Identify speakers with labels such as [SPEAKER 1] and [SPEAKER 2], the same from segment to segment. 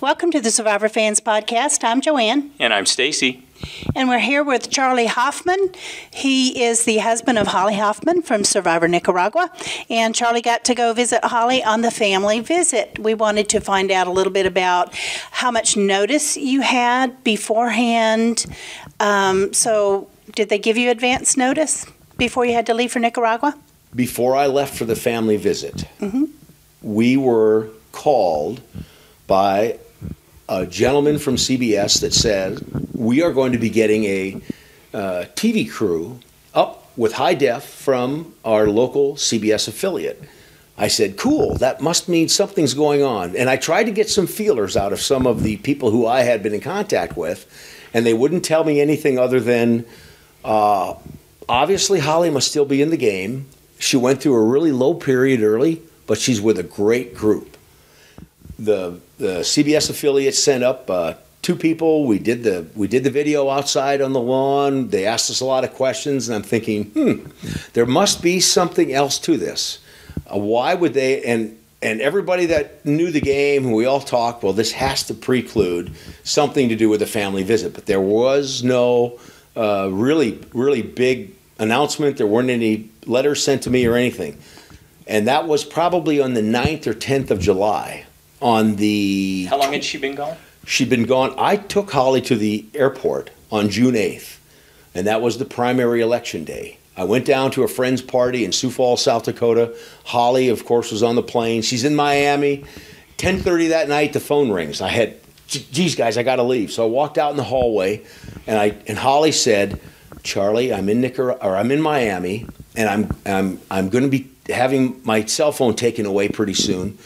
[SPEAKER 1] Welcome to the Survivor Fans Podcast. I'm Joanne.
[SPEAKER 2] And I'm Stacy.
[SPEAKER 1] And we're here with Charlie Hoffman. He is the husband of Holly Hoffman from Survivor Nicaragua. And Charlie got to go visit Holly on the family visit. We wanted to find out a little bit about how much notice you had beforehand. So did they give you advance notice before you had to leave for Nicaragua?
[SPEAKER 3] Before I left for the family visit, we were called by a gentleman from CBS that said, we are going to be getting a TV crew up with high def from our local CBS affiliate. I said, cool, that must mean something's going on. And I tried to get some feelers out of some of the people who I had been in contact with, and they wouldn't tell me anything other than, obviously Holly must still be in the game. She went through a really low period early, but she's with a great group. The CBS affiliate sent up two people. We did the video outside on the lawn. They asked us a lot of questions, and I'm thinking, there must be something else to this. Why would they? And everybody that knew the game, and we all talked, well, this has to preclude something to do with a family visit. But there was no really big announcement. There weren't any letters sent to me or anything. And that was probably on the 9th or 10th of July. How
[SPEAKER 2] long had she been gone?
[SPEAKER 3] She'd been gone. I took Holly to the airport on June 8th, and that was the primary election day. I went down to a friend's party in Sioux Falls, South Dakota. Holly, of course, was on the plane. She's in Miami. 10:30 that night, the phone rings. I had, geez, guys, I got to leave. So I walked out in the hallway, and Holly said, Charlie, I'm in Miami, and I'm going to be having my cell phone taken away pretty soon.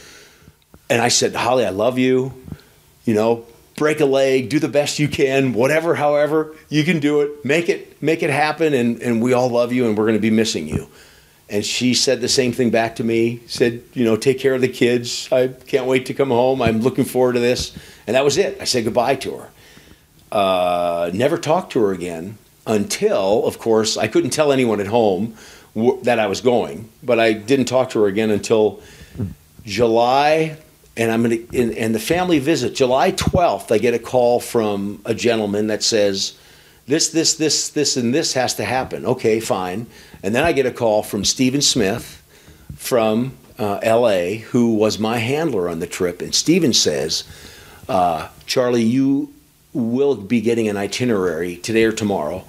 [SPEAKER 3] And I said, Holly, I love you. You know, break a leg, do the best you can, whatever, however you can do it. Make it happen, and we all love you, and we're going to be missing you. And she said the same thing back to me. Said, you know, take care of the kids. I can't wait to come home. I'm looking forward to this. And that was it. I said goodbye to her. Never talked to her again until, of course, I couldn't tell anyone at home that I was going. But I didn't talk to her again until July. And the family visit, July 12th, I get a call from a gentleman that says, this, and this has to happen. Okay, fine. And then I get a call from Stephen Smith from L.A., who was my handler on the trip. And Stephen says, Charlie, you will be getting an itinerary today or tomorrow,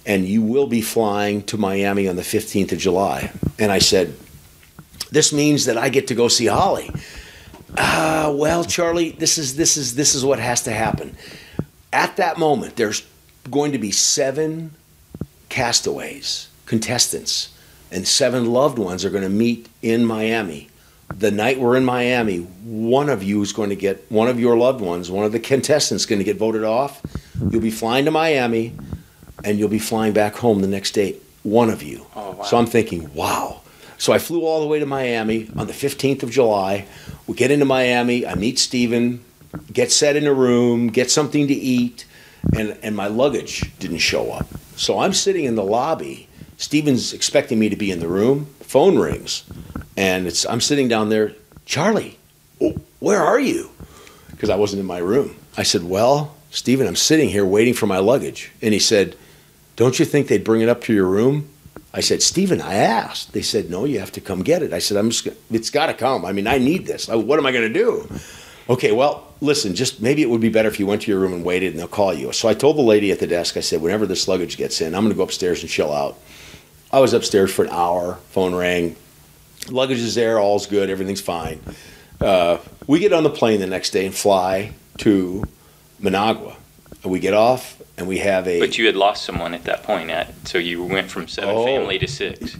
[SPEAKER 3] and you will be flying to Miami on the 15th of July. And I said, this means that I get to go see Holly. Well, Charlie, this is what has to happen. At that moment, there's going to be 7 castaways, contestants, and 7 loved ones are going to meet in Miami. The night we're in Miami, one of you is going to get, one of your loved ones, one of the contestants is going to get voted off. You'll be flying to Miami, and you'll be flying back home the next day. One of you. Oh, wow. So I'm thinking, wow. So I flew all the way to Miami on the 15th of July. We get into Miami. I meet Stephen, get set in a room, get something to eat, and my luggage didn't show up. So I'm sitting in the lobby. Stephen's expecting me to be in the room. Phone rings, and I'm sitting down there. Charlie, where are you? Because I wasn't in my room. I said, well, Stephen, I'm sitting here waiting for my luggage. And he said, don't you think they'd bring it up to your room? I said, Stephen, I asked. They said, no, you have to come get it. I said, it's got to come. I mean, I need this. What am I going to do? Okay, well, listen, just maybe it would be better if you went to your room and waited, and they'll call you. So I told the lady at the desk, I said, whenever this luggage gets in, I'm going to go upstairs and chill out. I was upstairs for an hour. Phone rang. Luggage is there. All's good. Everything's fine. We get on the plane the next day and fly to Managua. And we get off. And we have a.
[SPEAKER 2] But you had lost someone at that point, so you went from 7 family to 6.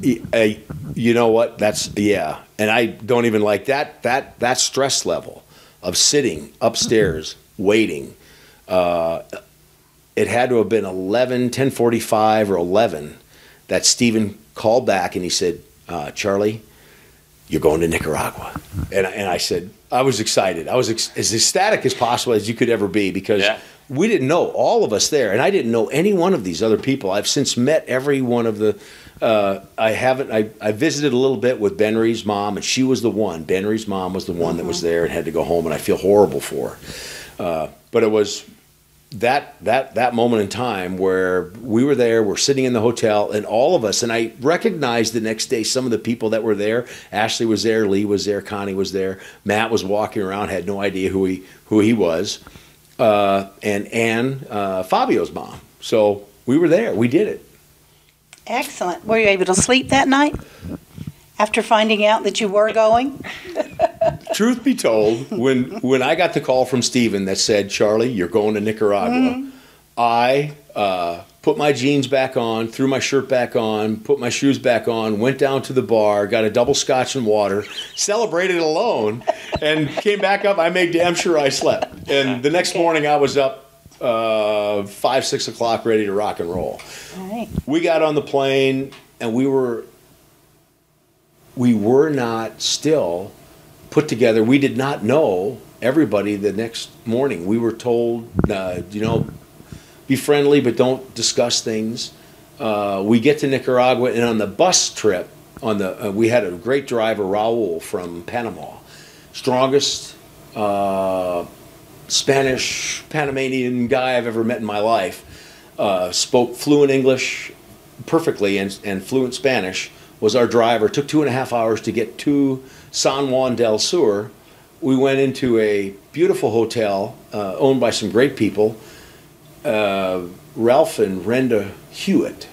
[SPEAKER 3] You know what? Yeah. And I don't even like that stress level of sitting upstairs waiting. It had to have been 10:45 or 11 that Stephen called back and he said, Charlie, you're going to Nicaragua. And I said, I was excited. I was as ecstatic as possible as you could ever be because. Yeah. We didn't know, all of us there, and I didn't know any one of these other people. I've since met every one of the, I visited a little bit with Benry's mom, and she was the one. Benry's mom was the one that was there and had to go home, and I feel horrible for But it was that moment in time where we were there, we're sitting in the hotel, and all of us, and I recognized the next day some of the people that were there. Ashley was there, Lee was there, Connie was there, Matt was walking around, had no idea who he was, and Ann, Fabio's mom. So we were there, we did it.
[SPEAKER 1] Excellent. Were you able to sleep that night after finding out that you were going?
[SPEAKER 3] Truth be told, when I got the call from Steven that said, Charlie, you're going to Nicaragua, I put my jeans back on, threw my shirt back on, put my shoes back on, went down to the ber, got a double scotch and water, celebrated alone, and came back up. I made damn sure I slept. And the next morning I was up 5, 6 o'clock ready to rock and roll.
[SPEAKER 1] All right.
[SPEAKER 3] We got on the plane, and we were not still put together. We did not know everybody the next morning. We were told, be friendly, but don't discuss things. We get to Nicaragua, and on the bus trip, we had a great driver, Raul from Panama, strongest Spanish Panamanian guy I've ever met in my life. Spoke fluent English perfectly and fluent Spanish. Was our driver. Took 2.5 hours to get to San Juan del Sur. We went into a beautiful hotel owned by some great people. Ralph and Renda Hewitt.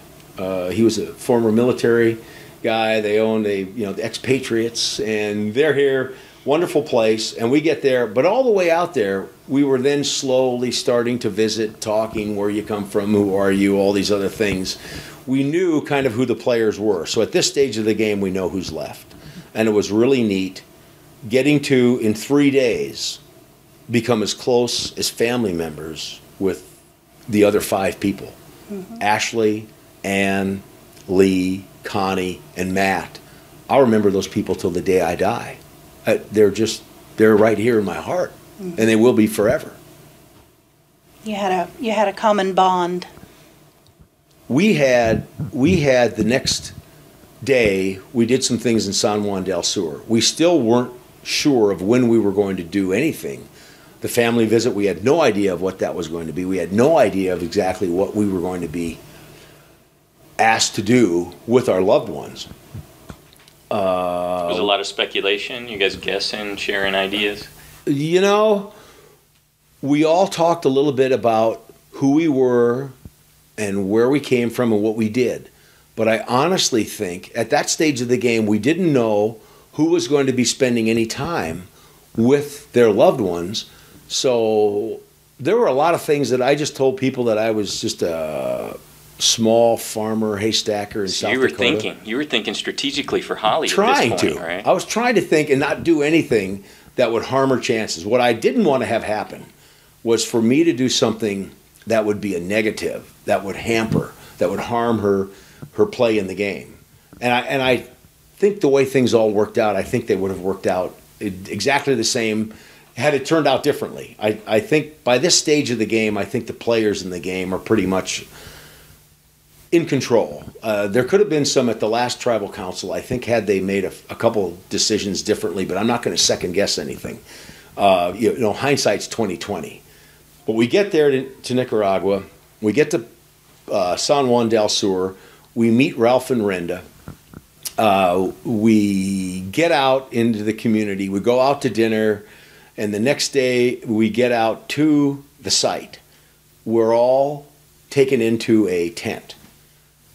[SPEAKER 3] He was a former military guy. They owned the expatriates, and they're here. Wonderful place. And we get there, but all the way out there, we were then slowly starting to visit, talking, where you come from, who are you, all these other things. We knew kind of who the players were. So at this stage of the game, we know who's left. And it was really neat getting to, in 3 days, become as close as family members with the other 5 people. Ashley, Ann, Lee, Connie, and Matt. I'll remember those people till the day I die. They're right here in my heart, and they will be forever.
[SPEAKER 1] You had a common bond.
[SPEAKER 3] We had the next day, we did some things in San Juan del Sur. We still weren't sure of when we were going to do anything. The family visit, we had no idea of what that was going to be. We had no idea of exactly what we were going to be asked to do with our loved ones.
[SPEAKER 2] There was a lot of speculation. You guys guessing, sharing ideas?
[SPEAKER 3] We all talked a little bit about who we were and where we came from and what we did. But I honestly think at that stage of the game, we didn't know who was going to be spending any time with their loved ones. So there were a lot of things that I just told people that I was just a small farmer, haystacker in South Dakota.
[SPEAKER 2] You were thinking strategically for Holly
[SPEAKER 3] Trying
[SPEAKER 2] at this point,
[SPEAKER 3] to.
[SPEAKER 2] right?
[SPEAKER 3] I was trying to think and not do anything that would harm her chances. What I didn't want to have happen was for me to do something that would be a negative, that would hamper, that would harm her play in the game. And I think the way things all worked out, I think they would have worked out exactly the same had it turned out differently. I think by this stage of the game, I think the players in the game are pretty much in control. There could have been some at the last tribal council, I think, had they made a couple decisions differently, but I'm not going to second guess anything. Hindsight's 20/20. But we get there to Nicaragua, we get to San Juan del Sur, we meet Ralph and Renda, we get out into the community, we go out to dinner, and the next day we get out to the site. We're all taken into a tent.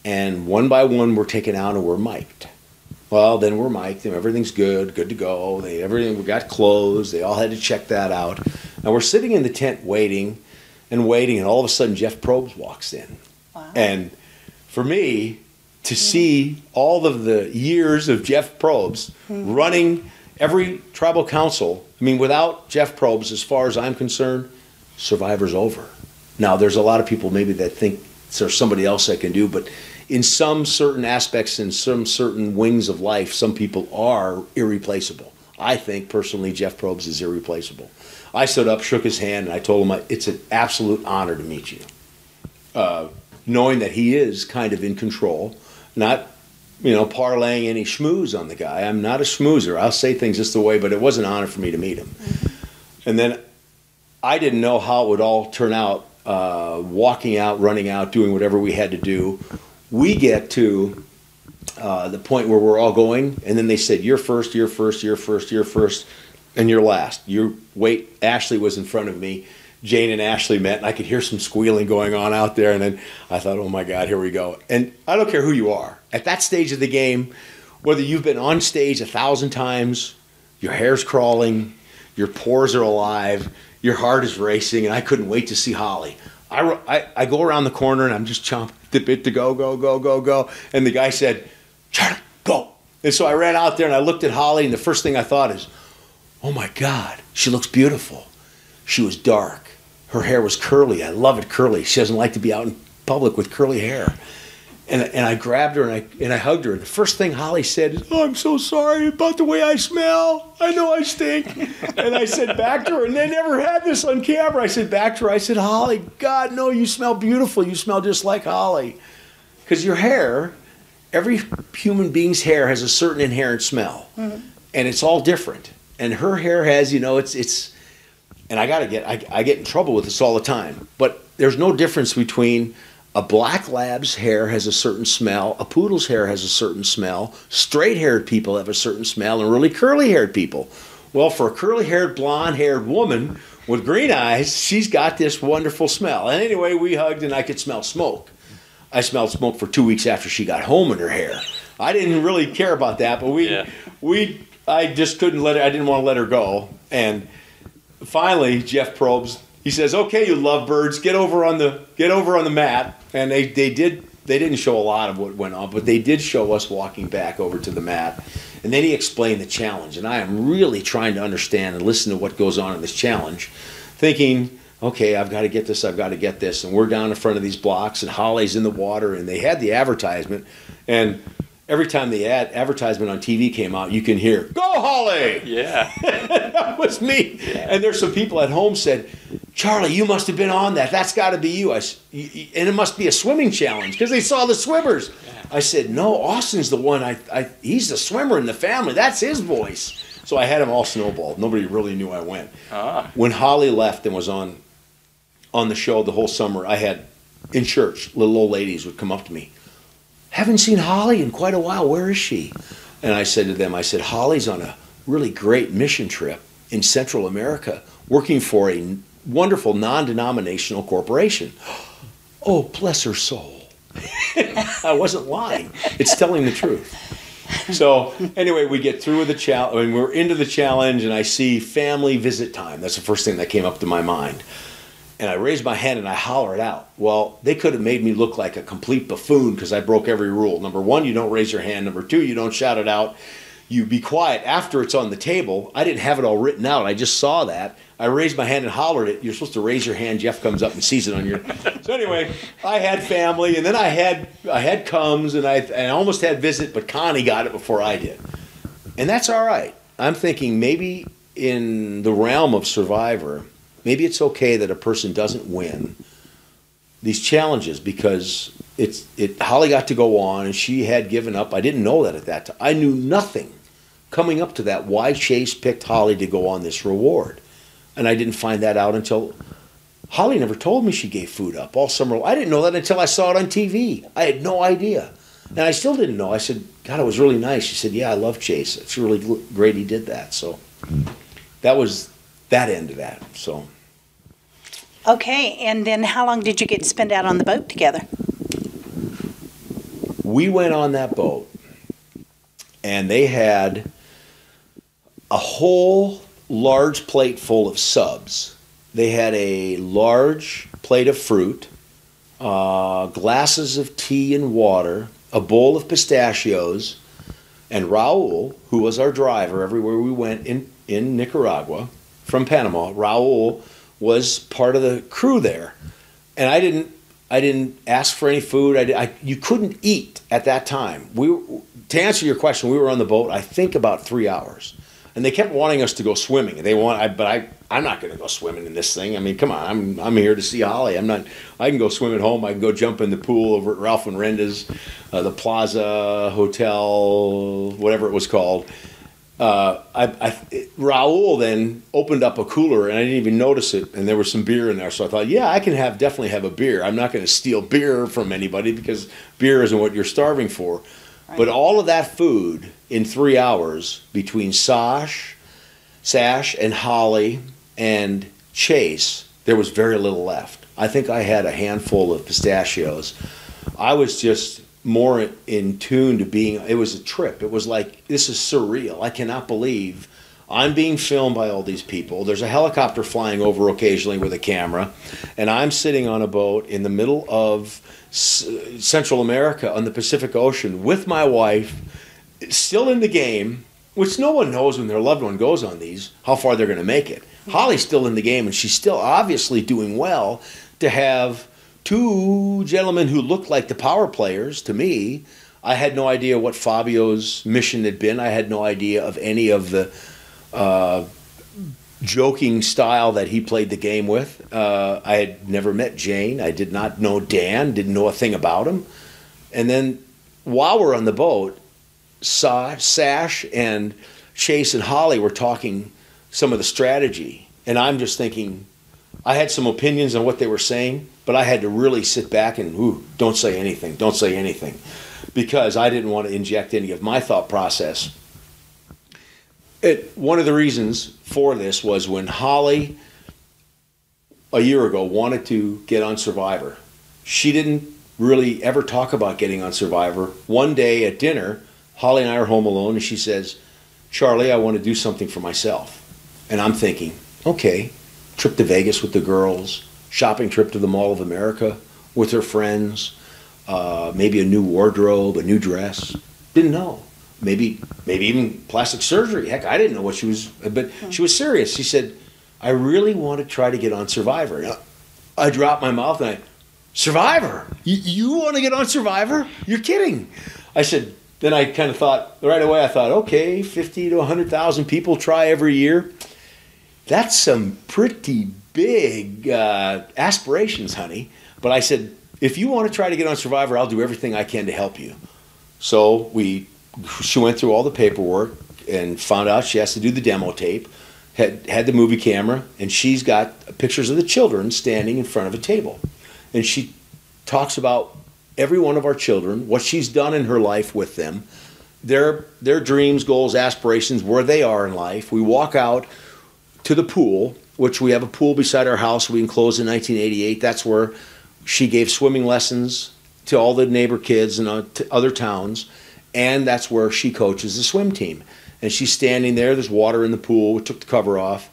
[SPEAKER 3] And one by one, we're taken out and we're mic'd. Well, then we're mic'd and everything's good to go. We got clothes. They all had to check that out. And we're sitting in the tent waiting, and all of a sudden Jeff Probst walks in.
[SPEAKER 1] Wow.
[SPEAKER 3] And for me, to see all of the years of Jeff Probst running every tribal council, without Jeff Probst, as far as I'm concerned, Survivor's over. Now, there's a lot of people maybe that think there's somebody else that can do, but in some certain aspects, in some certain wings of life, some people are irreplaceable. I think, personally, Jeff Probst is irreplaceable. I stood up, shook his hand, and I told him it's an absolute honor to meet you. Knowing that he is kind of in control, not, parlaying any schmooze on the guy. I'm not a schmoozer. I'll say things just the way, but it was an honor for me to meet him. And then I didn't know how it would all turn out, walking out, running out, doing whatever we had to do. We get to the point where we're all going, and then they said, you're first, you're first, you're first, you're first, and you're last. You wait. Ashley was in front of me. Jane and Ashley met, and I could hear some squealing going on out there, and then I thought, oh my God, here we go. And I don't care who you are. At that stage of the game, whether you've been on stage 1,000 times, your hair's crawling, your pores are alive, your heart is racing, and I couldn't wait to see Holly. I go around the corner, and I'm just chomping at the bit to go, go, go, go, go. And the guy said, Charlie, go. And so I ran out there, and I looked at Holly, and the first thing I thought is, oh my God, she looks beautiful. She was dark. Her hair was curly. I love it curly. She doesn't like to be out in public with curly hair. And I grabbed her and I hugged her. And the first thing Holly said is, oh, I'm so sorry about the way I smell. I know I stink. And I said back to her, and they never had this on camera. I said back to her, I said, Holly, God, no, you smell beautiful. You smell just like Holly. Because your hair, every human being's hair has a certain inherent smell. Mm-hmm. And it's all different. And her hair has, it's and I get in trouble with this all the time. But there's no difference between a black lab's hair has a certain smell, a poodle's hair has a certain smell, straight-haired people have a certain smell, and really curly-haired people. Well, for a curly-haired, blonde-haired woman with green eyes, she's got this wonderful smell. And anyway, we hugged, and I could smell smoke. I smelled smoke for 2 weeks after she got home in her hair. I didn't really care about that, but I just couldn't let her, I didn't want to let her go. And finally, Jeff Probst, he says, okay, you lovebirds, get over on the mat. And they didn't show a lot of what went on, but they did show us walking back over to the mat. And then he explained the challenge. And I am really trying to understand and listen to what goes on in this challenge, thinking, okay, I've got to get this, I've got to get this. And we're down in front of these blocks, and Holly's in the water, and they had the advertisement. And every time the advertisement on TV came out, you can hear, go Holly!
[SPEAKER 2] Yeah.
[SPEAKER 3] That was me. Yeah. And there's some people at home said, Charlie, you must have been on that. That's got to be you. And it must be a swimming challenge because they saw the swimmers. Yeah. I said, no, Austin's the one. He's the swimmer in the family. That's his voice. So I had him all snowballed. Nobody really knew I went. Ah. When Holly left and was on the show the whole summer, I had, in church, little old ladies would come up to me. Haven't seen Holly in quite a while. Where is she? And I said to them, Holly's on a really great mission trip in Central America working for a wonderful non-denominational corporation. Oh, bless her soul. I wasn't lying. It's telling the truth. So anyway, we get through with the challenge, and we're into the challenge, and I see family visit time. That's the first thing that came up to my mind. And I raised my hand and I hollered out. Well, they could have made me look like a complete buffoon because I broke every rule. Number one, you don't raise your hand. Number two, you don't shout it out. You be quiet after it's on the table. I didn't have it all written out. I just saw that. I raised my hand and hollered it. You're supposed to raise your hand. Jeff comes up and sees it on your... So anyway, I had family, and then I had comes, and I almost had visit, but Connie got it before I did. And that's all right. I'm thinking maybe in the realm of Survivor, maybe it's okay that a person doesn't win these challenges because Holly got to go on and she had given up. I didn't know that at that time. I knew nothing coming up to that why Chase picked Holly to go on this reward. And I didn't find that out until Holly never told me she gave food up all summer. I didn't know that until I saw it on TV. I had no idea. And I still didn't know. I said, God, it was really nice. She said, yeah, I love Chase. It's really great he did that. So that was that end of that. So.
[SPEAKER 1] Okay, and then how long did you get to spend out on the boat together?
[SPEAKER 3] We went on that boat, and they had a whole large plate full of subs. They had a large plate of fruit, glasses of tea and water, a bowl of pistachios, and Raul, who was our driver everywhere we went in Nicaragua from Panama, Raul was part of the crew there. And I didn't ask for any food. You couldn't eat at that time. To answer your question, we were on the boat, I think about 3 hours. And they kept wanting us to go swimming. I'm not going to go swimming in this thing. I mean, come on, I'm here to see Holly. I can go swim at home. I can go jump in the pool over at Ralph and Renda's, the Plaza Hotel, whatever it was called. Raul then opened up a cooler, and I didn't even notice it, and there was some beer in there. So I thought, yeah, I can definitely have a beer. I'm not going to steal beer from anybody because beer isn't what you're starving for. Right. But all of that food in 3 hours between Sash and Holly and Chase, there was very little left. I think I had a handful of pistachios. I was just more in tune to being, it was a trip. It was like, this is surreal. I cannot believe I'm being filmed by all these people. There's a helicopter flying over occasionally with a camera, and I'm sitting on a boat in the middle of Central America on the Pacific Ocean with my wife, still in the game, which no one knows when their loved one goes on these, how far they're going to make it. Holly's still in the game, and she's still obviously doing well to have two gentlemen who looked like the power players to me. I had no idea what Fabio's mission had been. I had no idea of any of the joking style that he played the game with. I had never met Jane. I did not know Dan, didn't know a thing about him. And then while we're on the boat, Sash and Chase and Holly were talking some of the strategy. And I'm just thinking, I had some opinions on what they were saying, but I had to really sit back and, don't say anything, because I didn't want to inject any of my thought process. One of the reasons for this was when Holly, a year ago, wanted to get on Survivor. She didn't really ever talk about getting on Survivor. One day at dinner, Holly and I are home alone, and she says, Charlie, I want to do something for myself. And I'm thinking, okay, trip to Vegas with the girls, shopping trip to the Mall of America with her friends, maybe a new wardrobe, a new dress. Didn't know. Maybe even plastic surgery. Heck, I didn't know what she was, but she was serious. She said, I really want to try to get on Survivor. And I dropped my mouth and Survivor? You want to get on Survivor? You're kidding. I said, then I kind of thought, right away, okay, 50 to 100,000 people try every year. That's some pretty big aspirations, honey. But I said, if you want to try to get on Survivor, I'll do everything I can to help you. So she went through all the paperwork and found out she has to do the demo tape, had the movie camera, and she's got pictures of the children standing in front of a table. And she talks about every one of our children, what she's done in her life with them, their dreams, goals, aspirations, where they are in life. We walk out to the pool, which we have a pool beside our house we enclosed in 1988. That's where she gave swimming lessons to all the neighbor kids and to other towns, and that's where she coaches the swim team. And she's standing there, there's water in the pool, we took the cover off,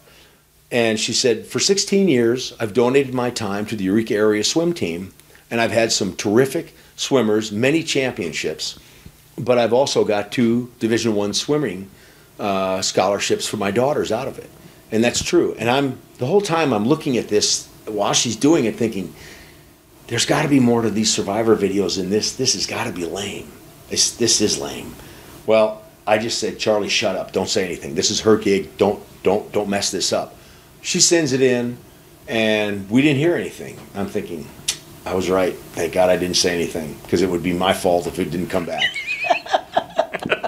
[SPEAKER 3] and she said, for 16 years, I've donated my time to the Eureka area swim team, and I've had some terrific swimmers, many championships, but I've also got 2 Division I swimming scholarships for my daughters out of it. And that's true. And the whole time I'm looking at this while she's doing it, thinking, there's got to be more to these Survivor videos than this. This has got to be lame. This is lame. Well, I just said, Charlie, shut up. Don't say anything. This is her gig. Don't mess this up. She sends it in, and we didn't hear anything. I'm thinking, I was right. Thank God I didn't say anything, because it would be my fault if it didn't come back.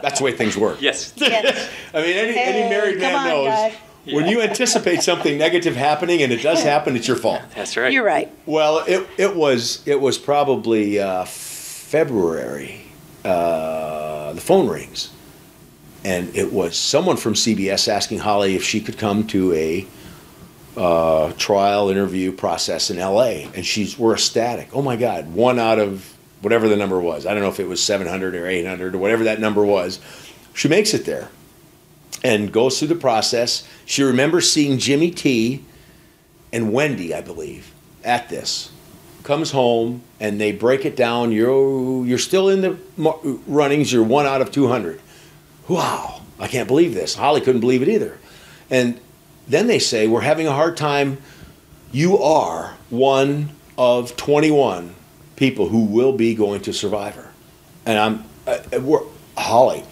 [SPEAKER 3] That's the way things work.
[SPEAKER 2] Yes.
[SPEAKER 3] I mean, any married man knows. God. When you anticipate something negative happening and it does happen, it's your fault.
[SPEAKER 2] That's right.
[SPEAKER 1] You're right.
[SPEAKER 3] Well, it was probably February. The phone rings, and it was someone from CBS asking Holly if she could come to a trial interview process in LA, and we're ecstatic. Oh my God, 1 out of whatever the number was. I don't know if it was 700 or 800 or whatever that number was. She makes it there and goes through the process. She remembers seeing Jimmy T and Wendy, I believe, at this. Comes home, and they break it down. You're still in the runnings. You're 1 out of 200. Wow, I can't believe this. Holly couldn't believe it either. And then they say, we're having a hard time. You are one of 21 people who will be going to Survivor. And Holly,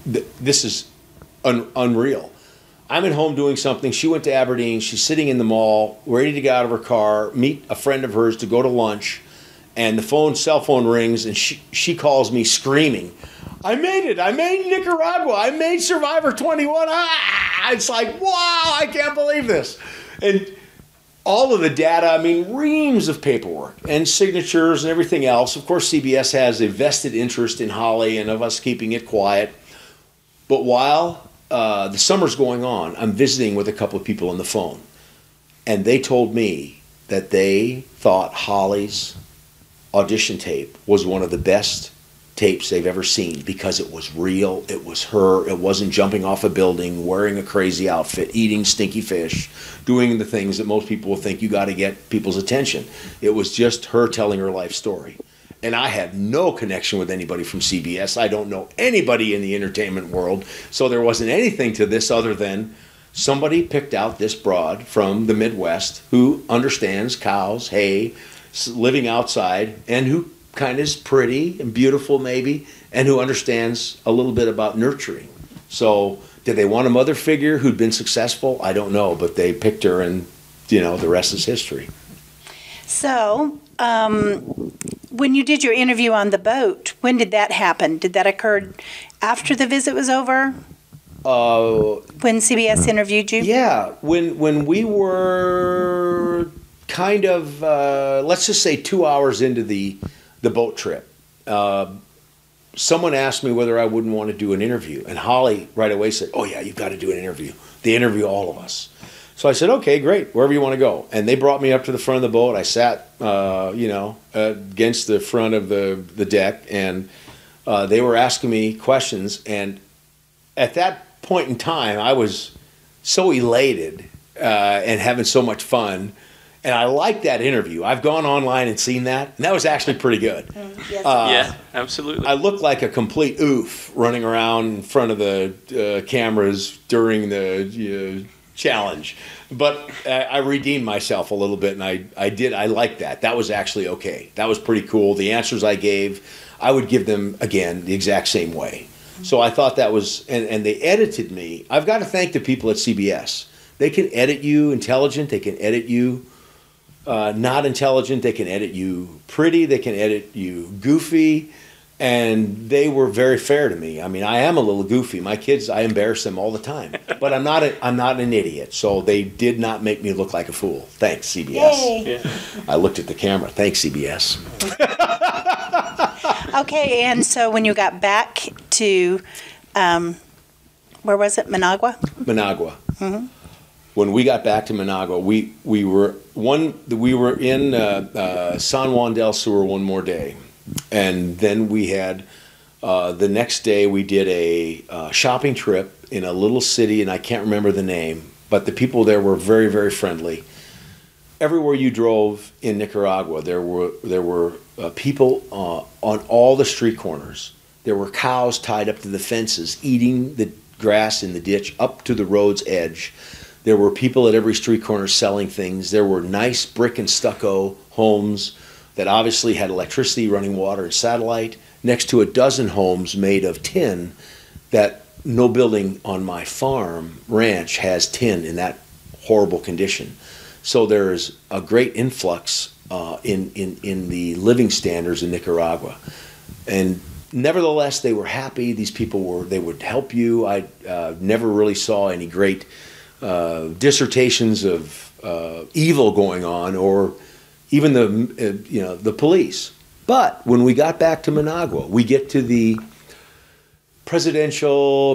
[SPEAKER 3] this is unreal. I'm at home doing something. She went to Aberdeen. She's sitting in the mall, ready to get out of her car, meet a friend of hers to go to lunch, and the cell phone rings, and she calls me screaming. I made it. I made Nicaragua. I made Survivor 21. It's like, wow, I can't believe this. And all of the data, I mean, reams of paperwork and signatures and everything else. Of course, CBS has a vested interest in Holly and of us keeping it quiet. But while the summer's going on, I'm visiting with a couple of people on the phone. And they told me that they thought Holly's audition tape was one of the best tapes they've ever seen because it was real, it was her, it wasn't jumping off a building, wearing a crazy outfit, eating stinky fish, doing the things that most people will think you got to get people's attention. It was just her telling her life story. And I had no connection with anybody from CBS. I don't know anybody in the entertainment world, so there wasn't anything to this other than somebody picked out this broad from the Midwest who understands cows, hay, living outside, and who kind of is pretty and beautiful maybe, and who understands a little bit about nurturing. So did they want a mother figure who'd been successful? I don't know, but they picked her, and the rest is history.
[SPEAKER 1] So when you did your interview on the boat, when did that happen? Did that occur after the visit was over? When CBS interviewed you?
[SPEAKER 3] Yeah, when we were kind of, let's just say 2 hours into the boat trip, someone asked me whether I wouldn't want to do an interview. And Holly right away said, oh yeah, you've got to do an interview. They interview all of us. So I said, okay, great, wherever you want to go. And they brought me up to the front of the boat. I sat, against the front of the deck, and they were asking me questions. And at that point in time, I was so elated and having so much fun. And I liked that interview. I've gone online and seen that, and that was actually pretty good.
[SPEAKER 1] Yes.
[SPEAKER 2] Yeah, absolutely.
[SPEAKER 3] I looked like a complete oof running around in front of the cameras during the challenge. But I redeemed myself a little bit, and I liked that. That was actually okay. That was pretty cool. The answers I gave, I would give them, again, the exact same way. So I thought that was, and they edited me. I've got to thank the people at CBS. They can edit you intelligent. They can edit you not intelligent. They can edit you pretty. They can edit you goofy. And they were very fair to me. I mean, I am a little goofy. My kids, I embarrass them all the time. But I'm not an idiot. So they did not make me look like a fool. Thanks, CBS.
[SPEAKER 1] Yay.
[SPEAKER 2] Yeah.
[SPEAKER 3] I looked at the camera. Thanks, CBS.
[SPEAKER 1] Okay, and so when you got back to, where was it, Managua?
[SPEAKER 3] Managua.
[SPEAKER 1] Mm-hmm.
[SPEAKER 3] When we got back to Managua, we were in San Juan del Sur one more day. And then we had, the next day we did a shopping trip in a little city, and I can't remember the name, but the people there were very, very friendly. Everywhere you drove in Nicaragua, there were people on all the street corners. There were cows tied up to the fences, eating the grass in the ditch up to the road's edge. There were people at every street corner selling things. There were nice brick and stucco homes that obviously had electricity, running water, and satellite, next to a dozen homes made of tin that no building on my farm ranch has tin in that horrible condition. So there's a great influx in the living standards in Nicaragua. And nevertheless, they were happy. These people they would help you. I never really saw any great dissertations of evil going on, or even the police. But when we got back to Managua, we get to the Presidente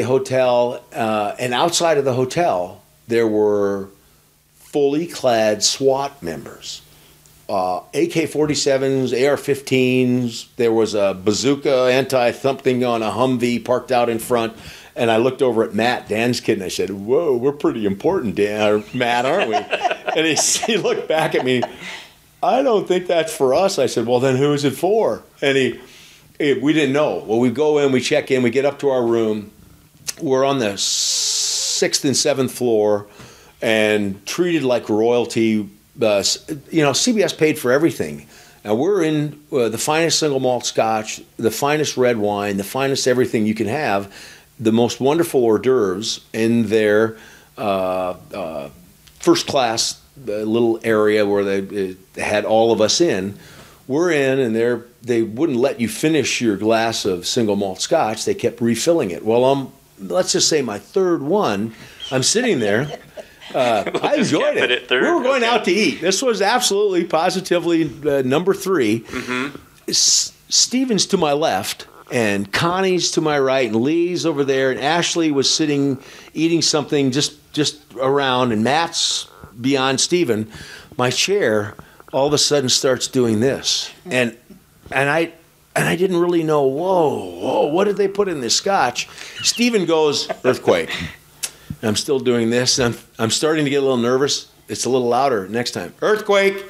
[SPEAKER 3] Hotel, and outside of the hotel, there were fully clad SWAT members, AK-47s, AR-15s. There was a bazooka anti-something on a Humvee parked out in front. And I looked over at Matt, Dan's kid, and I said, "Whoa, we're pretty important, Dan, or Matt, aren't we?" And he looked back at me. "I don't think that's for us." I said, "Well, then who is it for?" And we didn't know. Well, we go in, we check in, we get up to our room. We're on the 6th and 7th floor and treated like royalty. CBS paid for everything. Now, we're in the finest single malt scotch, the finest red wine, the finest everything you can have, the most wonderful hors d'oeuvres in their first class little area where they had all of us in. we're in, and they wouldn't let you finish your glass of single malt scotch. They kept refilling it. Well, let's just say my third one, I'm sitting there. I enjoyed it. We were going out to eat. This was absolutely, positively number 3.
[SPEAKER 2] Mm-hmm.
[SPEAKER 3] Stephen's to my left, and Connie's to my right, and Lee's over there, and Ashley was sitting eating something just around, and Matt's beyond Stephen. My chair all of a sudden starts doing this, and I didn't really know. Whoa, what did they put in this scotch? Stephen goes, earthquake. And I'm still doing this, and I'm starting to get a little nervous. It's a little louder next time. Earthquake!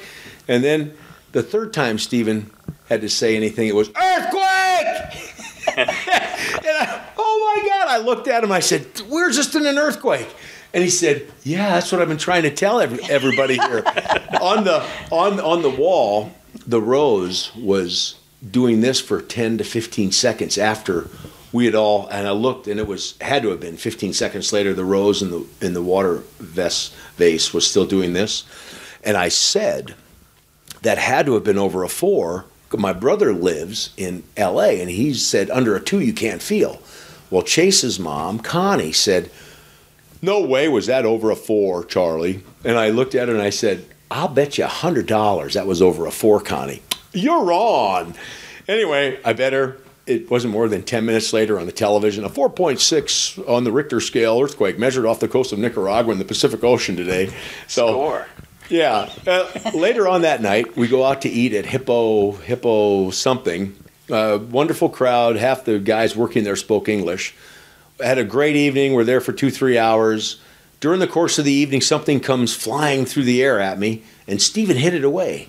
[SPEAKER 3] And then the third time Stephen had to say anything, it was, earthquake! Oh my God, I looked at him, I said, we're just in an earthquake. And he said, yeah, that's what I've been trying to tell everybody here. On the wall, the rose was doing this for 10 to 15 seconds after we had all, and I looked, and it had to have been 15 seconds later, the rose in the water vase was still doing this. And I said, that had to have been over a 4. My brother lives in L.A., and he said, under a 2, you can't feel. Well, Chase's mom, Connie, said, no way was that over a 4, Charlie. And I looked at her, and I said, I'll bet you $100 that was over a 4, Connie. You're on. Anyway, I bet her. It wasn't more than 10 minutes later on the television, a 4.6 on the Richter scale earthquake measured off the coast of Nicaragua in the Pacific Ocean today. So,
[SPEAKER 2] score.
[SPEAKER 3] Yeah. Later on that night, we go out to eat at Hippo something. Wonderful crowd. Half the guys working there spoke English. Had a great evening. We're there for 2-3 hours. During the course of the evening, something comes flying through the air at me, and Stephen hid it away.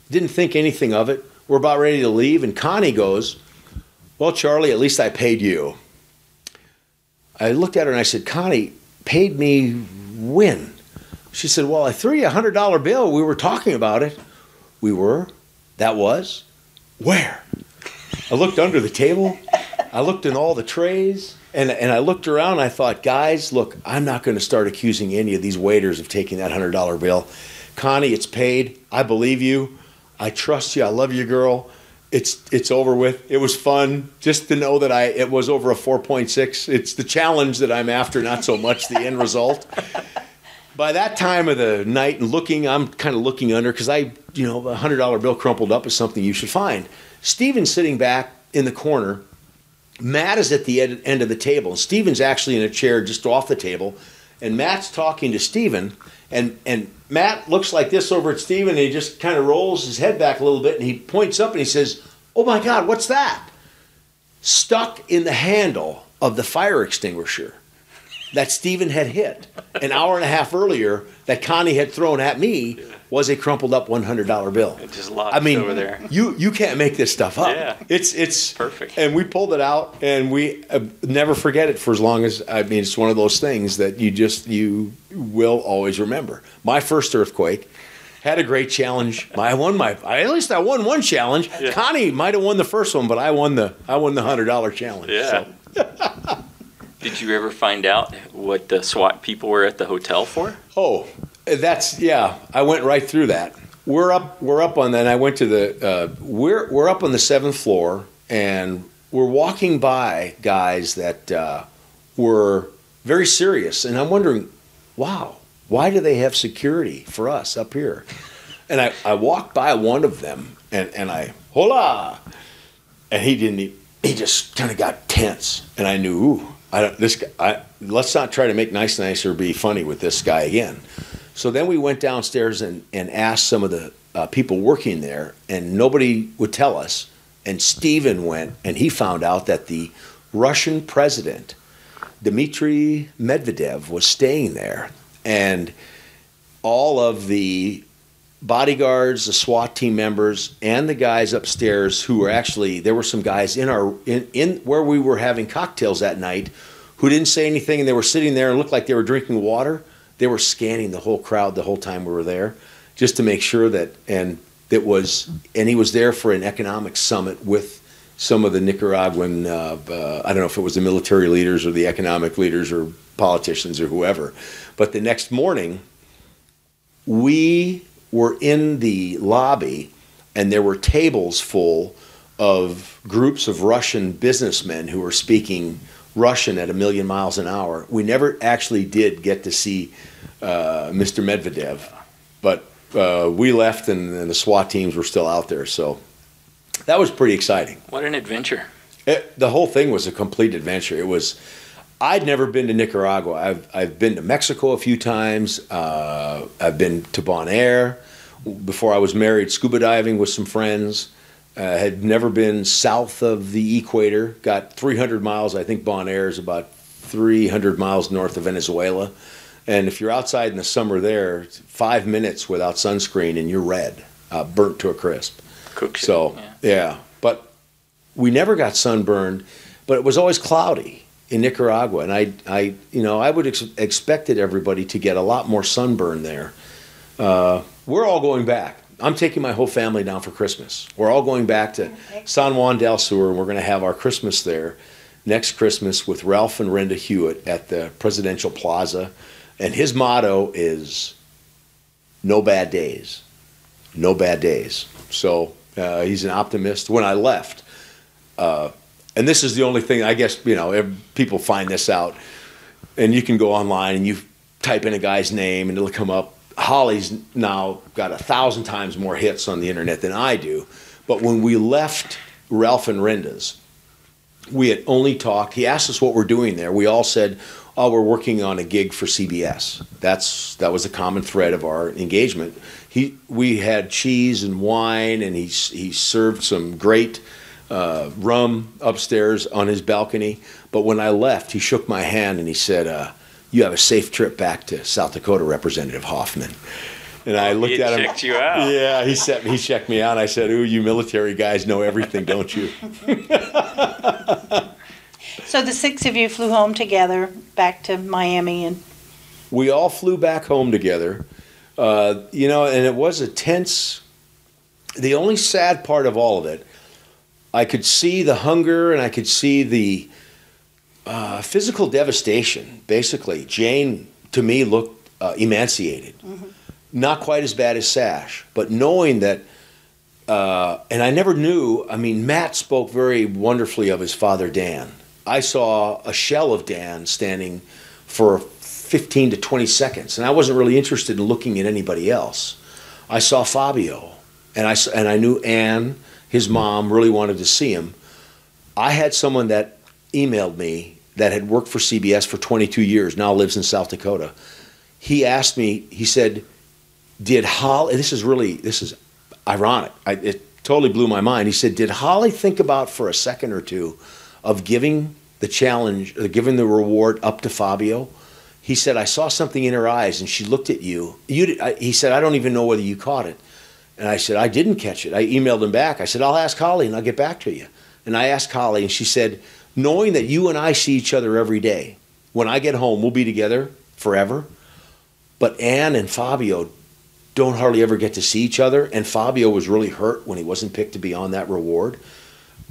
[SPEAKER 3] Didn't think anything of it. We're about ready to leave, and Connie goes, well, Charlie, at least I paid you. I looked at her and I said, Connie, paid me when? She said, well, I threw you a $100 bill. We were talking about it. We were? That was? Where? I looked under the table. I looked in all the trays. And I looked around and I thought, guys, look, I'm not going to start accusing any of these waiters of taking that $100 bill. Connie, it's paid. I believe you. I trust you. I love you, girl. It's over with. It was fun just to know that it was over a 4.6. It's the challenge that I'm after, not so much the end result. By that time of the night and I'm kind of looking under because a $100 bill crumpled up is something you should find. Stephen's sitting back in the corner. Matt is at the end of the table. And Stephen's actually in a chair just off the table. And Matt's talking to Stephen. And Matt looks like this over at Stephen, and he just kind of rolls his head back a little bit, and he points up and he says, oh my God, what's that? Stuck in the handle of the fire extinguisher that Stephen had hit an hour and a half earlier that Connie had thrown at me was a crumpled up $100 bill.
[SPEAKER 2] It just lodged over there.
[SPEAKER 3] You can't make this stuff up.
[SPEAKER 2] Yeah.
[SPEAKER 3] It's
[SPEAKER 2] perfect.
[SPEAKER 3] And we pulled it out, and we never forget it for as long as, it's one of those things that you will always remember. My first earthquake. Had a great challenge. At least I won one challenge. Yeah. Connie might have won the first one, but I won the $100 challenge.
[SPEAKER 2] Yeah. So. Did you ever find out what the SWAT people were at the hotel for?
[SPEAKER 3] Oh, I went right through that. We're up on that. I went to we're up on the 7th floor, and we're walking by guys that were very serious, and I'm wondering, wow. Why do they have security for us up here? And I walked by one of them, and I, hola! And he just kind of got tense. And I knew, let's not try to make nice or be funny with this guy again. So then we went downstairs and asked some of the people working there, and nobody would tell us. And Stephen went, and he found out that the Russian president, Dmitry Medvedev, was staying there. And all of the bodyguards, the SWAT team members, and the guys upstairs who were there were some guys in where we were having cocktails that night who didn't say anything, and they were sitting there and looked like they were drinking water. They were scanning the whole crowd the whole time we were there, just to make sure and he was there for an economic summit with some of the Nicaraguan, I don't know if it was the military leaders or the economic leaders or politicians or whoever. But the next morning, we were in the lobby and there were tables full of groups of Russian businessmen who were speaking Russian at 1,000,000 miles an hour. We never actually did get to see Mr. Medvedev, but we left and the SWAT teams were still out there, so that was pretty exciting.
[SPEAKER 2] What an adventure.
[SPEAKER 3] The whole thing was a complete adventure. I'd never been to Nicaragua. I've been to Mexico a few times. I've been to Bonaire. Before I was married, scuba diving with some friends. Had never been south of the equator. Got 300 miles. I think Bonaire is about 300 miles north of Venezuela. And if you're outside in the summer there, it's 5 minutes without sunscreen and you're red, burnt to a crisp.
[SPEAKER 2] Cooks you,
[SPEAKER 3] So, yeah. But we never got sunburned, but it was always cloudy in Nicaragua. And I would expected everybody to get a lot more sunburn there. We're all going back. I'm taking my whole family down for Christmas. We're all going back to San Juan del Sur, and we're going to have our Christmas there next Christmas with Ralph and Renda Hewitt at the Presidential Plaza. And his motto is, no bad days. No bad days. So he's an optimist. When I left, and this is the only thing, I guess, people find this out, and you can go online and you type in a guy's name and it'll come up. Holly's now got 1,000 times more hits on the internet than I do. But when we left Ralph and Renda's, we had only talked. He asked us what we're doing there. We all said, oh, we're working on a gig for CBS. That was a common thread of our engagement. We had cheese and wine, and he served some great rum upstairs on his balcony. But when I left, he shook my hand and he said, you have a safe trip back to South Dakota, Representative Hoffman. And I looked at him.
[SPEAKER 2] He checked you out.
[SPEAKER 3] Yeah, he checked me out. I said, ooh, you military guys know everything, don't you?
[SPEAKER 1] So the six of you flew home together back to Miami, and
[SPEAKER 3] we all flew back home together. And it was a tense. The only sad part of all of it, I could see the hunger and I could see the physical devastation. Basically, Jane to me looked emaciated. Mm-hmm. Not quite as bad as Sash, but knowing that, and I never knew. I mean, Matt spoke very wonderfully of his father Dan. I saw a shell of Dan standing for 15 to 20 seconds, and I wasn't really interested in looking at anybody else. I saw Fabio, and I knew Ann, his mom, really wanted to see him. I had someone that emailed me that had worked for CBS for 22 years, now lives in South Dakota. He asked me, he said, did Holly, this is ironic, it totally blew my mind. He said, did Holly think about for a second or two of giving the challenge, giving the reward up to Fabio? He said, I saw something in her eyes and she looked at you. He said, I don't even know whether you caught it. And I said, I didn't catch it. I emailed him back. I said, I'll ask Holly and I'll get back to you. And I asked Holly and she said, knowing that you and I see each other every day, when I get home, we'll be together forever. But Ann and Fabio don't hardly ever get to see each other. And Fabio was really hurt when he wasn't picked to be on that reward.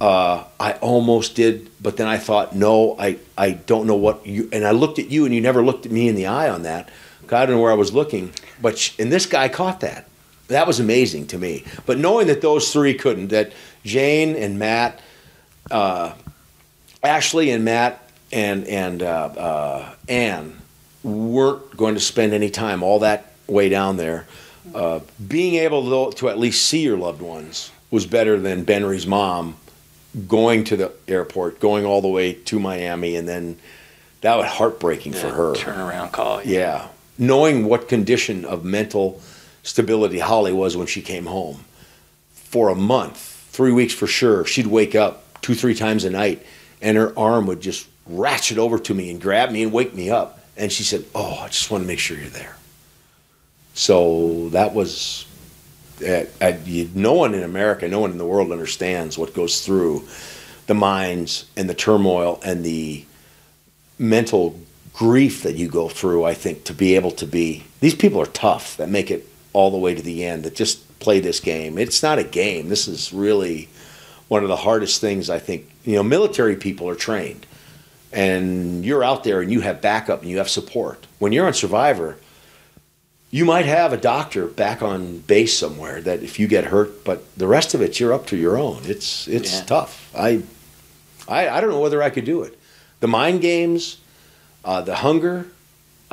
[SPEAKER 3] I almost did, but then I thought, no, I don't know what you, and I looked at you and you never looked at me in the eye on that. I don't know where I was looking, and this guy caught that. That was amazing to me. But knowing that those three couldn't, that Jane and Matt, Ashley and Matt and Ann weren't going to spend any time all that way down there. Being able to at least see your loved ones was better than Benry's mom going to the airport, going all the way to Miami, and then that was heartbreaking for her.
[SPEAKER 2] Turnaround call.
[SPEAKER 3] Yeah. Knowing what condition of mental stability Holly was when she came home. For a month, 3 weeks for sure, she'd wake up 2-3 times a night and her arm would just ratchet over to me and grab me and wake me up. And she said, oh, I just want to make sure you're there. So that was, no one in America, no one in the world understands what goes through the minds and the turmoil and the mental grief that you go through, I think, to be able to be, these people are tough that make it all the way to the end, that just play this game. It's not a game. This is really one of the hardest things, I think. Military people are trained, and you're out there and you have backup and you have support. When you're on Survivor, you might have a doctor back on base somewhere that if you get hurt, but the rest of it, you're up to your own. It's tough. I don't know whether I could do it. The mind games, the hunger,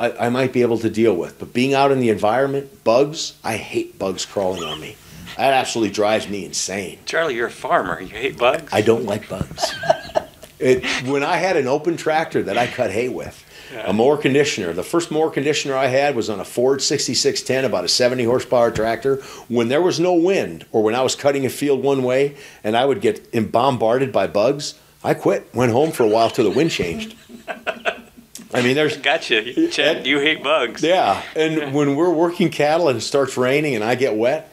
[SPEAKER 3] I might be able to deal with. But being out in the environment, bugs, I hate bugs crawling on me. That absolutely drives me insane.
[SPEAKER 2] Charlie, you're a farmer. You hate bugs?
[SPEAKER 3] I don't like bugs. When I had an open tractor that I cut hay with, a mower conditioner, the first mower conditioner I had was on a Ford 6610, about a 70 horsepower tractor. When there was no wind, or when I was cutting a field one way and I would get bombarded by bugs, I quit, went home for a while till the wind changed. I mean, there's...
[SPEAKER 2] Gotcha. Chad, you hate bugs.
[SPEAKER 3] Yeah, and when we're working cattle and it starts raining and I get wet,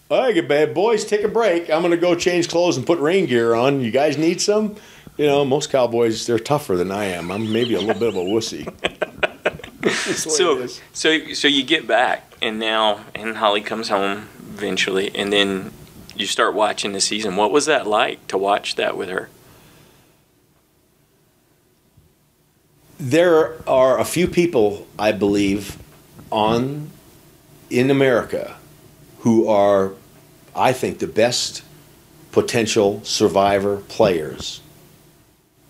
[SPEAKER 3] all right, bad boys, take a break. I'm going to go change clothes and put rain gear on. You guys need some? You know, most cowboys, they're tougher than I am. I'm maybe a little bit of a wussy.
[SPEAKER 2] So you get back, and Holly comes home eventually, and then you start watching the season. What was that like to watch that with her?
[SPEAKER 3] There are a few people, I believe, in America who are, I think, the best potential Survivor players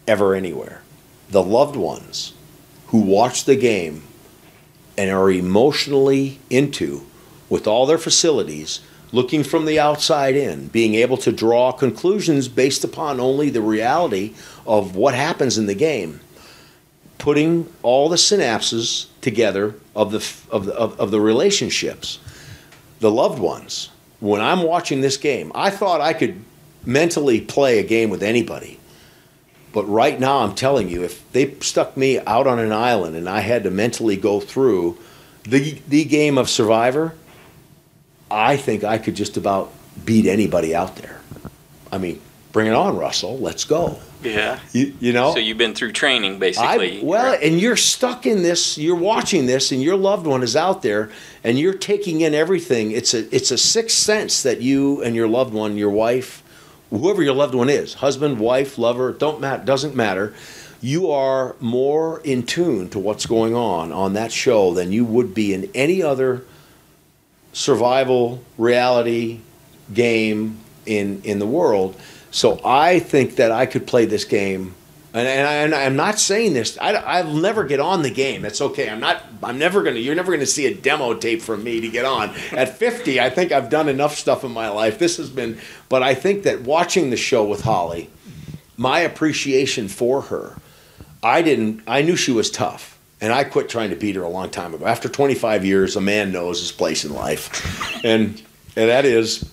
[SPEAKER 3] ever anywhere. The loved ones who watch the game and are emotionally into, with all their facilities, looking from the outside in, being able to draw conclusions based upon only the reality of what happens in the game, putting all the synapses together of the relationships, the loved ones. When I'm watching this game, I thought I could mentally play a game with anybody. But right now, I'm telling you, if they stuck me out on an island and I had to mentally go through the game of Survivor, I think I could just about beat anybody out there. I mean, bring it on, Russell. Let's go.
[SPEAKER 2] Yeah.
[SPEAKER 3] You know?
[SPEAKER 2] So you've been through training, basically.
[SPEAKER 3] And you're stuck in this, you're watching this, and your loved one is out there, and you're taking in everything. It's a sixth sense that you and your loved one, your wife, whoever your loved one is, husband, wife, lover, doesn't matter. You are more in tune to what's going on that show than you would be in any other survival reality game in the world. So I think that I could play this game, and I'm not saying this. I'll never get on the game. That's okay. You're never gonna see a demo tape from me to get on. At 50, I think I've done enough stuff in my life. But I think that watching the show with Holly, my appreciation for her, I knew she was tough, and I quit trying to beat her a long time ago. After 25 years, a man knows his place in life, and that is,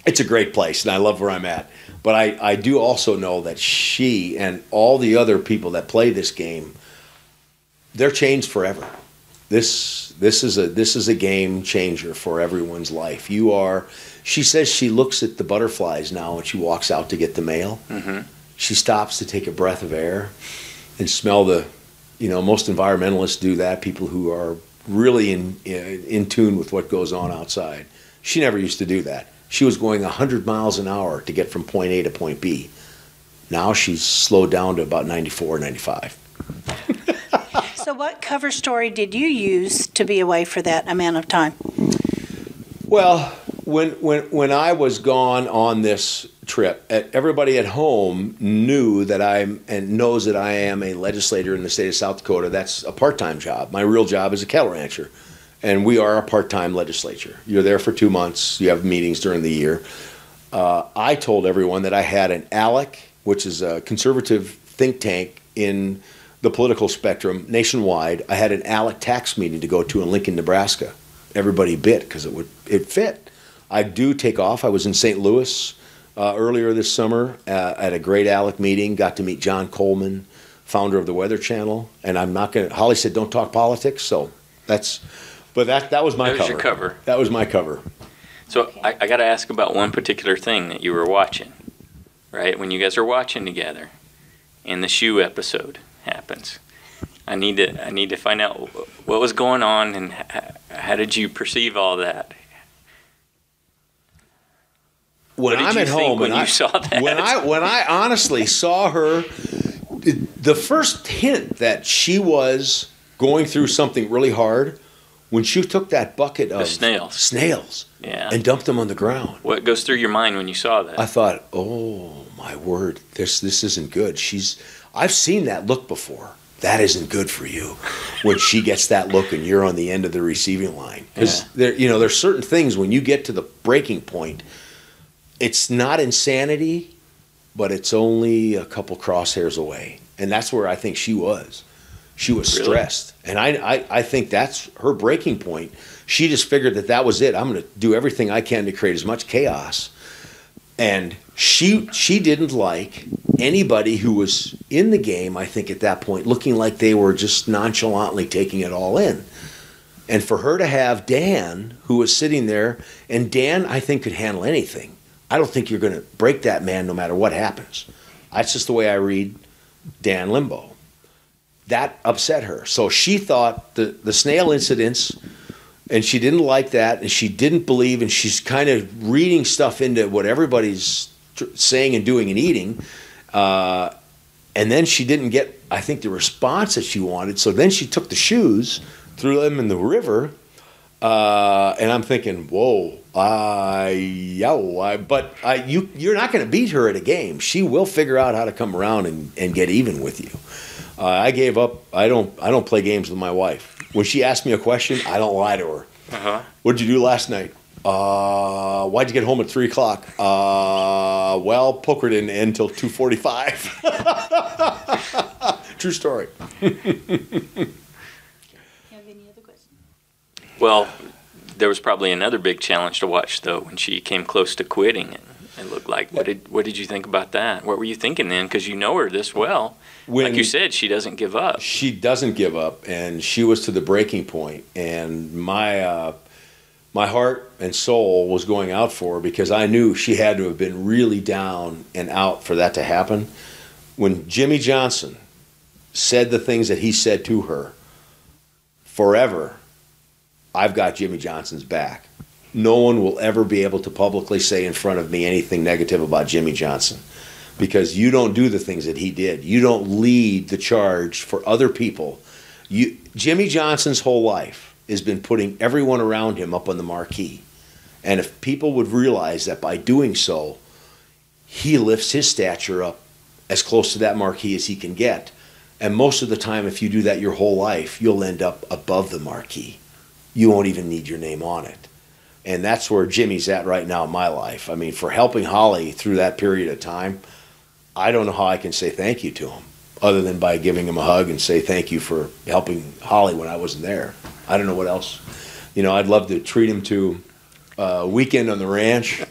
[SPEAKER 3] it's a great place, and I love where I'm at. But I do also know that she and all the other people that play this game, they're changed forever. This is a game changer for everyone's life. She says she looks at the butterflies now when she walks out to get the mail. Mm-hmm. She stops to take a breath of air and smell most environmentalists do that, people who are really in tune with what goes on outside. She never used to do that. She was going 100 miles an hour to get from point A to point B. Now she's slowed down to about 94, 95.
[SPEAKER 1] So what cover story did you use to be away for that amount of time?
[SPEAKER 3] Well, when I was gone on this trip, everybody at home knows that I am a legislator in the state of South Dakota. That's a part-time job. My real job is a cattle rancher. And we are a part-time legislature. You're there for 2 months. You have meetings during the year. I told everyone that I had an ALEC, which is a conservative think tank in the political spectrum nationwide. I had an ALEC tax meeting to go to in Lincoln, Nebraska. Everybody bit because it fit. I do take off. I was in St. Louis earlier this summer at a great ALEC meeting. Got to meet John Coleman, founder of the Weather Channel. And Holly said, don't talk politics. So that's... But that was my cover. That was your cover. That was my cover.
[SPEAKER 2] So I got to ask about one particular thing that you were watching, right? When you guys are watching together, and the shoe episode happens. I need to find out what was going on and how did you perceive all that?
[SPEAKER 3] When I'm at home,
[SPEAKER 2] when you saw that?
[SPEAKER 3] When I honestly saw her, the first hint that she was going through something really hard when she took that bucket of snails
[SPEAKER 2] Yeah.
[SPEAKER 3] and dumped them on the ground.
[SPEAKER 2] What goes through your mind when you saw that?
[SPEAKER 3] I thought, oh my word, this isn't good. I've seen that look before. That isn't good for you when she gets that look and you're on the end of the receiving line. Because there's certain things when you get to the breaking point, it's not insanity, but it's only a couple crosshairs away. And that's where I think she was. She was stressed. And I think that's her breaking point. She just figured that was it. I'm going to do everything I can to create as much chaos. And she didn't like anybody who was in the game, I think, at that point, looking like they were just nonchalantly taking it all in. And for her to have Dan, who was sitting there, and Dan, I think, could handle anything. I don't think you're going to break that man no matter what happens. That's just the way I read Dan Limbo. That upset her. So she thought the snail incidents, and she didn't like that, and she didn't believe, and she's kind of reading stuff into what everybody's saying and doing and eating. And then she didn't get, I think, the response that she wanted. So then she took the shoes, threw them in the river, and I'm thinking, whoa, you're not going to beat her at a game. She will figure out how to come around and get even with you. I gave up. I don't play games with my wife. When she asks me a question, I don't lie to her.
[SPEAKER 2] Uh-huh.
[SPEAKER 3] What did you do last night? Why'd you get home at 3 o'clock? Well, poker didn't end till 2:45. True story.
[SPEAKER 1] Have any other questions?
[SPEAKER 2] Well, there was probably another big challenge to watch, though, when she came close to quitting. It looked like. What did you think about that? What were you thinking then? Because you know her this well. Like you said, she doesn't give up.
[SPEAKER 3] She doesn't give up, and she was to the breaking point. And my heart and soul was going out for her because I knew she had to have been really down and out for that to happen. When Jimmy Johnson said the things that he said to her, forever, I've got Jimmy Johnson's back. No one will ever be able to publicly say in front of me anything negative about Jimmy Johnson because you don't do the things that he did. You don't lead the charge for other people. Jimmy Johnson's whole life has been putting everyone around him up on the marquee. And if people would realize that by doing so, he lifts his stature up as close to that marquee as he can get. And most of the time, if you do that your whole life, you'll end up above the marquee. You won't even need your name on it. And that's where Jimmy's at right now in my life. I mean, for helping Holly through that period of time, I don't know how I can say thank you to him other than by giving him a hug and say thank you for helping Holly when I wasn't there. I don't know what else. I'd love to treat him to a weekend on the ranch.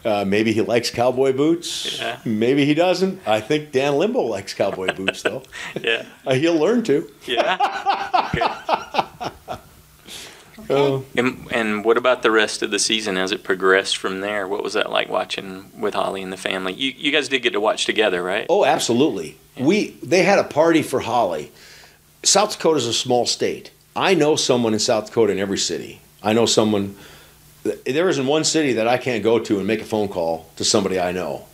[SPEAKER 3] Maybe he likes cowboy boots.
[SPEAKER 2] Yeah.
[SPEAKER 3] Maybe he doesn't. I think Dan Limbo likes cowboy boots, though.
[SPEAKER 2] Yeah.
[SPEAKER 3] He'll learn to.
[SPEAKER 2] Yeah. Okay.
[SPEAKER 3] Oh.
[SPEAKER 2] And what about the rest of the season as it progressed from there? What was that like watching with Holly and the family? You guys did get to watch together, right?
[SPEAKER 3] Oh, absolutely.
[SPEAKER 2] Yeah.
[SPEAKER 3] They had a party for Holly. South Dakota is a small state. I know someone in South Dakota in every city. I know someone. There isn't one city that I can't go to and make a phone call to somebody I know.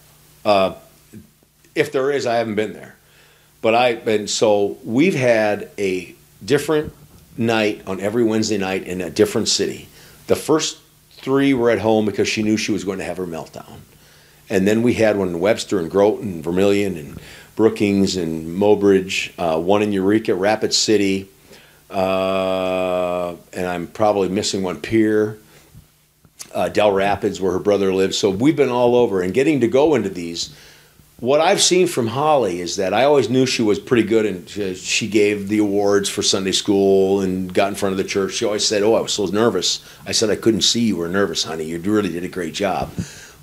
[SPEAKER 3] If there is, I haven't been there. So we've had a different night on every Wednesday night in a different city. The first 3 were at home because she knew she was going to have her meltdown. And then we had one in Webster and Groton and Vermilion and Brookings and Mobridge, one in Eureka, Rapid City, and I'm probably missing one, Pierre, Del Rapids, where her brother lives. So we've been all over and getting to go into these. What I've seen from Holly is that I always knew she was pretty good, and she gave the awards for Sunday school and got in front of the church. She always said, "Oh, I was so nervous." I said, "I couldn't see you were nervous, honey. You really did a great job."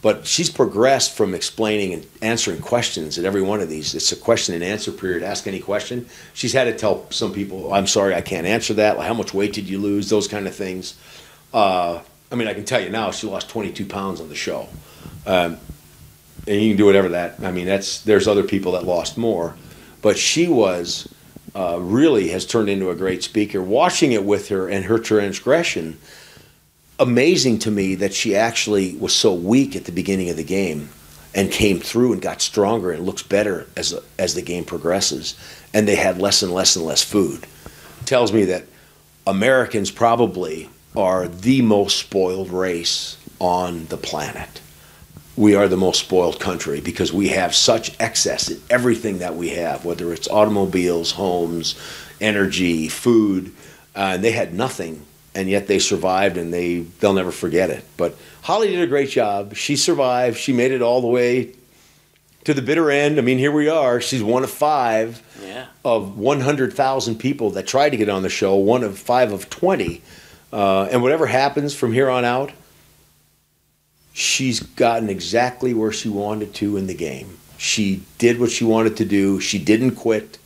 [SPEAKER 3] But she's progressed from explaining and answering questions at every one of these. It's a question and answer period. Ask any question. She's had to tell some people, "I'm sorry, I can't answer that." Like, how much weight did you lose? Those kind of things. I can tell you now, she lost 22 pounds on the show. And you can do whatever that. There's other people that lost more, but she was really has turned into a great speaker. Watching it with her and her transgression, amazing to me that she actually was so weak at the beginning of the game, and came through and got stronger and looks better as the game progresses. And they had less and less and less food. Tells me that Americans probably are the most spoiled race on the planet. We are the most spoiled country because we have such excess in everything that we have, whether it's automobiles, homes, energy, food, and they had nothing, and yet they survived, and they'll never forget it. But Holly did a great job. She survived. She made it all the way to the bitter end. I mean, here we are. She's one of 5 of 100,000 people that tried to get on the show, one of 5 of 20. And whatever happens from here on out, she's gotten exactly where she wanted to in the game. She did what she wanted to do. She didn't quit.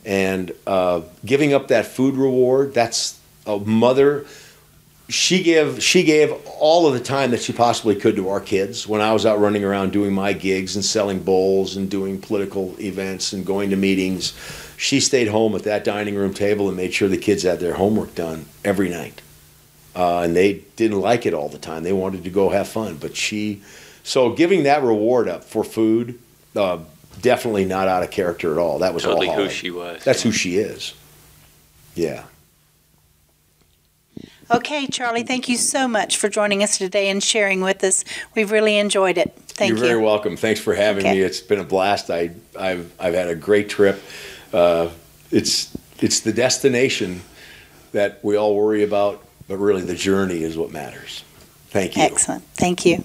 [SPEAKER 3] And giving up that food reward, that's a mother. She gave all of the time that she possibly could to our kids. When I was out running around doing my gigs and selling bowls and doing political events and going to meetings, she stayed home at that dining room table and made sure the kids had their homework done every night. And they didn't like it all the time. They wanted to go have fun. But so giving that reward up for food, definitely not out of character at all. That was
[SPEAKER 2] totally
[SPEAKER 3] all Holly.
[SPEAKER 2] Who she was.
[SPEAKER 3] That's who she is. Yeah.
[SPEAKER 1] Okay, Charlie, thank you so much for joining us today and sharing with us. We've really enjoyed it. Thank you.
[SPEAKER 3] You're very welcome. Thanks for having me. It's been a blast. I've had a great trip. It's the destination that we all worry about, but really the journey is what matters. Thank you.
[SPEAKER 1] Excellent. Thank you.